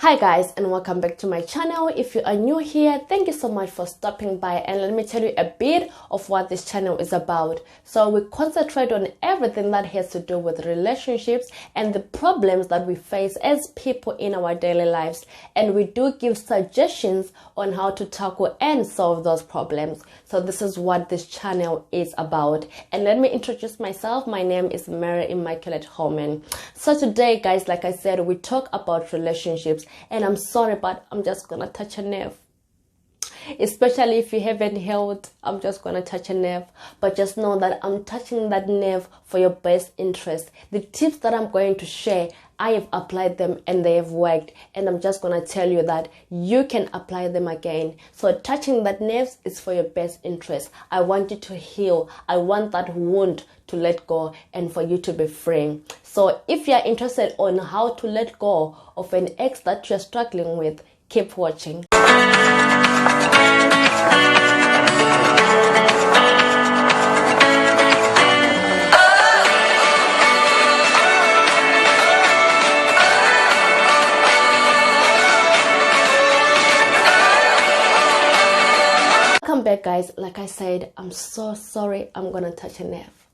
Hi guys, and welcome back to my channel. If you are new here, thank you so much for stopping by, and let me tell you a bit of what this channel is about. So we concentrate on everything that has to do with relationships and the problems that we face as people in our daily lives, and we do give suggestions on how to tackle and solve those problems. So this is what this channel is about. And let me introduce myself. My name is Mary Immaculate Holman. So today guys, like I said, we talk about relationships. And I'm sorry, but I'm just gonna touch a nerve. Especially if you haven't healed, I'm just gonna touch a nerve. But just know that I'm touching that nerve for your best interest. The tips that I'm going to share, I have applied them and they have worked. And I'm just gonna tell you that you can apply them again. So touching that nerve is for your best interest. I want you to heal. I want that wound to let go and for you to be free. So if you're interested on how to let go of an ex that you're struggling with, keep watching. Welcome back guys. Like I said, I'm so sorry, I'm gonna touch a nerve,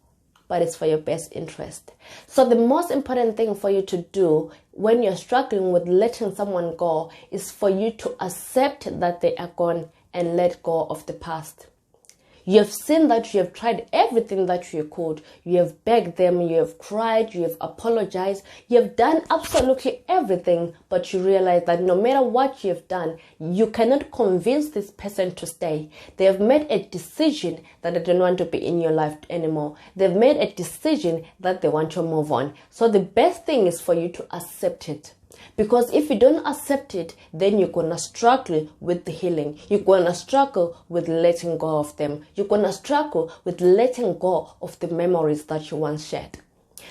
but it's for your best interest. So the most important thing for you to do when you're struggling with letting someone go is for you to accept that they are gone and let go of the past. You have seen that you have tried everything that you could. You have begged them, you have cried, you have apologized, you have done absolutely everything, but you realize that no matter what you have done, you cannot convince this person to stay. They have made a decision that they don't want to be in your life anymore. They've made a decision that they want to move on. So the best thing is for you to accept it. Because if you don't accept it, then you're going to struggle with the healing. You're going to struggle with letting go of them. You're going to struggle with letting go of the memories that you once shared.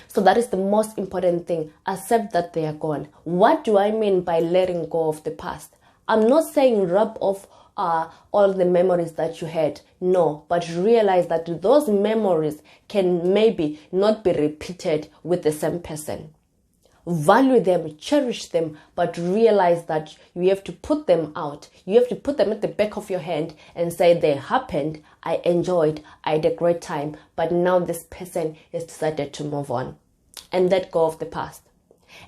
So that is the most important thing. Accept that they are gone. What do I mean by letting go of the past? I'm not saying rub off all the memories that you had. No, but realize that those memories can maybe not be repeated with the same person. Value them, cherish them, but realize that you have to put them out. You have to put them at the back of your hand and say, they happened, I enjoyed, I had a great time, but now this person has decided to move on and let go of the past.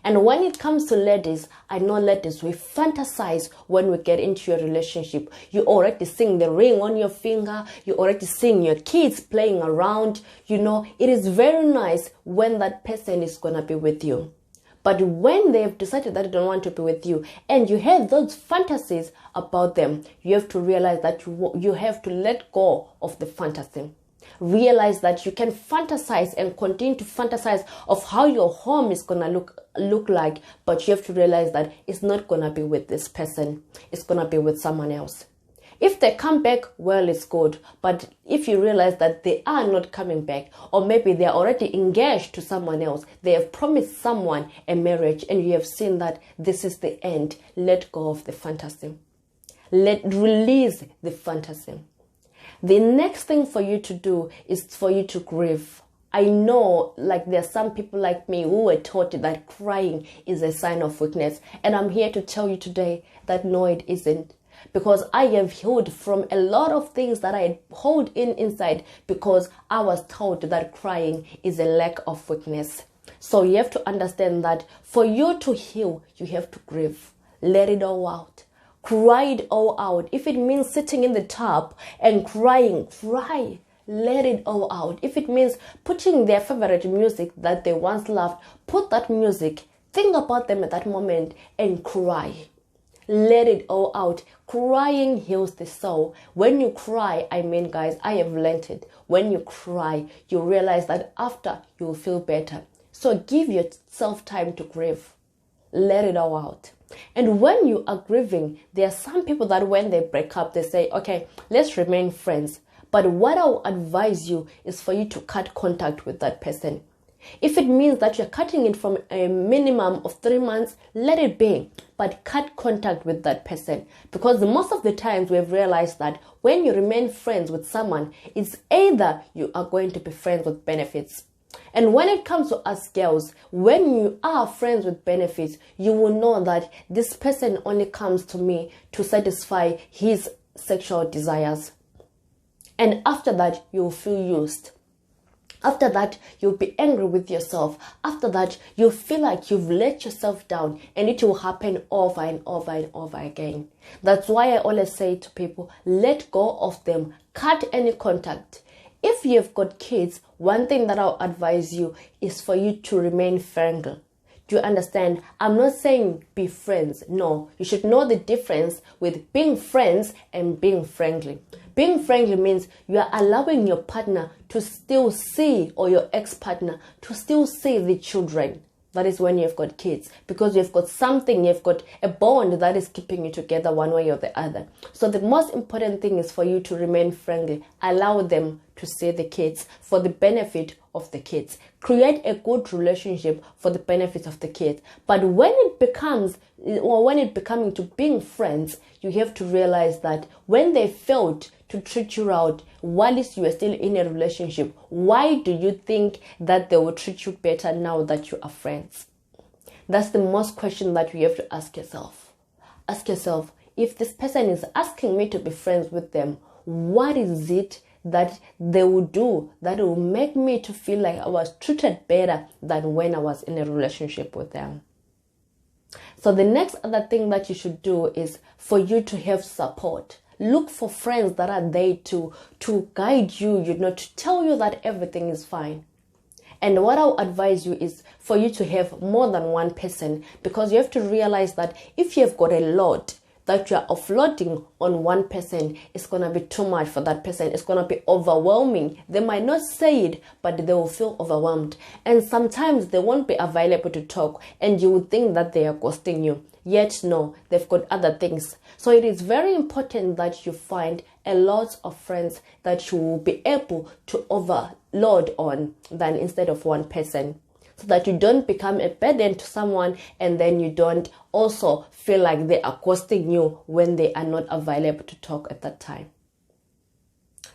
And when it comes to ladies, I know ladies, we fantasize when we get into a relationship. You already seeing the ring on your finger. You already seeing your kids playing around. You know, it is very nice when that person is going to be with you. But when they've decided that they don't want to be with you and you have those fantasies about them, you have to realize that you have to let go of the fantasy. Realize that you can fantasize and continue to fantasize of how your home is going to look like, but you have to realize that it's not going to be with this person. It's going to be with someone else. If they come back, well, it's good. But if you realize that they are not coming back, or maybe they are already engaged to someone else, they have promised someone a marriage, and you have seen that this is the end, let go of the fantasy. Release the fantasy. The next thing for you to do is for you to grieve. I know, like, there are some people like me who were taught that crying is a sign of weakness. And I'm here to tell you today that no, it isn't. Because I have healed from a lot of things that I hold inside because I was told that crying is a lack of weakness. So you have to understand that for you to heal, you have to grieve. Let it all out. Cry it all out. If it means sitting in the tub and crying, cry. Let it all out. If it means putting their favorite music that they once loved, put that music. Think about them at that moment and cry. Let it all out. Crying heals the soul. When you cry, I mean, guys, I have learned it. When you cry, you realize that after you will feel better. So give yourself time to grieve. Let it all out. And when you are grieving, there are some people that when they break up, they say, okay, let's remain friends. But what I will advise you is for you to cut contact with that person. If it means that you're cutting it from a minimum of 3 months, let it be. But cut contact with that person. Because most of the times we've realized that when you remain friends with someone, it's either you are going to be friends with benefits And when it comes to us girls, when you are friends with benefits, you will know that this person only comes to me to satisfy his sexual desires. And after that, you'll feel used. After that, you'll be angry with yourself. After that, you'll feel like you've let yourself down, and it will happen over and over and over again. That's why I always say to people, let go of them. Cut any contact. If you've got kids, one thing that I'll advise you is for you to remain friendly. Do you understand? I'm not saying be friends. No, you should know the difference with being friends and being friendly. Being friendly means you are allowing your partner to still see, or your ex-partner to still see the children. That is when you've got kids, because you've got something, you've got a bond that is keeping you together one way or the other. So the most important thing is for you to remain friendly. Allow them to see the kids for the benefit of the kids. Create a good relationship for the benefit of the kids. But when it becoming to being friends, you have to realize that when they failed to treat you out while you are still in a relationship, why do you think that they will treat you better now that you are friends? That's the most question that you have to ask yourself. Ask yourself, if this person is asking me to be friends with them, what is it that they will do that will make me to feel like I was treated better than when I was in a relationship with them? So the next other thing that you should do is for you to have support. Look for friends that are there to guide you, to tell you that everything is fine. And what I'll advise you is for you to have more than one person, because you have to realize that if you've got a lot that you are offloading on one person, it's going to be too much for that person. It's going to be overwhelming. They might not say it, but they will feel overwhelmed. And sometimes they won't be available to talk, and you would think that they are ghosting you. Yet no, they've got other things. So it is very important that you find a lot of friends that you will be able to overload on than instead of one person, so that you don't become a burden to someone, and then you don't also feel like they are ghosting you when they are not available to talk at that time.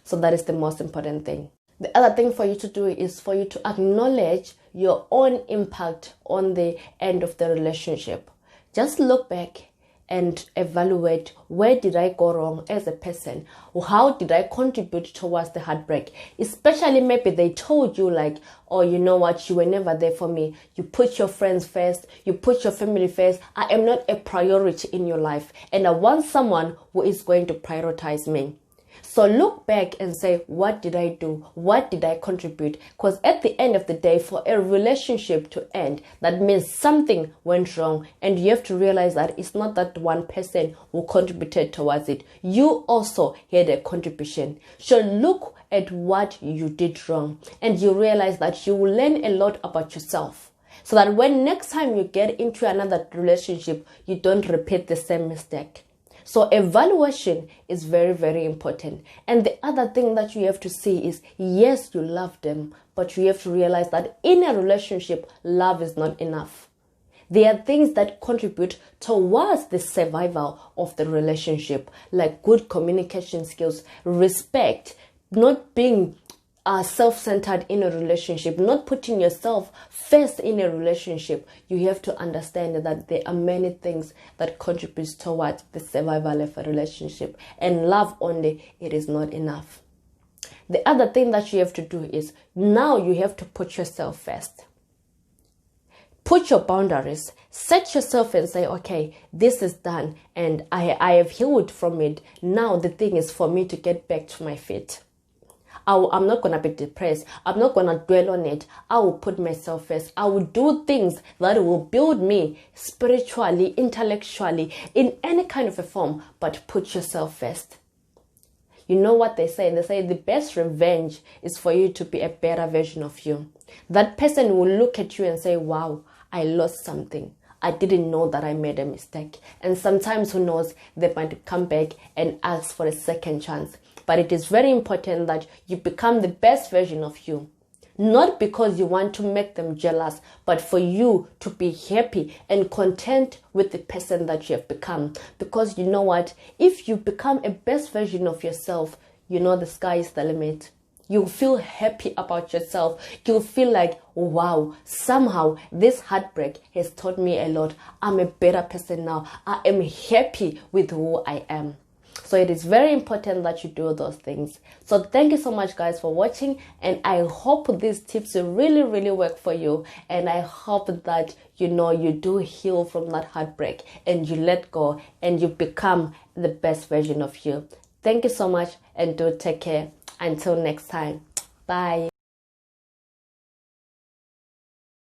So that is the most important thing. The other thing for you to do is for you to acknowledge your own impact on the end of the relationship. Just look back and evaluate, where did I go wrong as a person? How did I contribute towards the heartbreak? Especially maybe they told you like, oh, you know what, you were never there for me. You put your friends first. You put your family first. I am not a priority in your life. And I want someone who is going to prioritize me. So look back and say, what did I do? What did I contribute? Because at the end of the day, for a relationship to end, that means something went wrong. And you have to realize that it's not that one person who contributed towards it. You also had a contribution. So look at what you did wrong, and you realize that you will learn a lot about yourself, so that when next time you get into another relationship, you don't repeat the same mistake. So evaluation is very, very important. And the other thing that you have to see is, yes, you love them, but you have to realize that in a relationship, love is not enough. There are things that contribute towards the survival of the relationship, like good communication skills, respect, not being self-centered in a relationship, not putting yourself first in a relationship. You have to understand that there are many things that contribute towards the survival of a relationship, and love only, it is not enough. The other thing that you have to do is, now you have to put yourself first. Put your boundaries, set yourself and say, okay, this is done and I have healed from it. Now the thing is for me to get back to my feet. I'm not going to be depressed. I'm not going to dwell on it. I will put myself first. I will do things that will build me spiritually, intellectually, in any kind of a form, but put yourself first. You know what they say? They say the best revenge is for you to be a better version of you. That person will look at you and say, wow, I lost something. I didn't know that I made a mistake. And sometimes, who knows, they might come back and ask for a second chance. But it is very important that you become the best version of you. Not because you want to make them jealous, but for you to be happy and content with the person that you have become. Because you know what? If you become a best version of yourself, you know the sky is the limit. You'll feel happy about yourself. You'll feel like, wow, somehow this heartbreak has taught me a lot. I'm a better person now. I am happy with who I am. So it is very important that you do those things. So thank you so much, guys, for watching. And I hope these tips really, really work for you. And I hope that, you do heal from that heartbreak and you let go and you become the best version of you. Thank you so much and do take care. Until next time. Bye.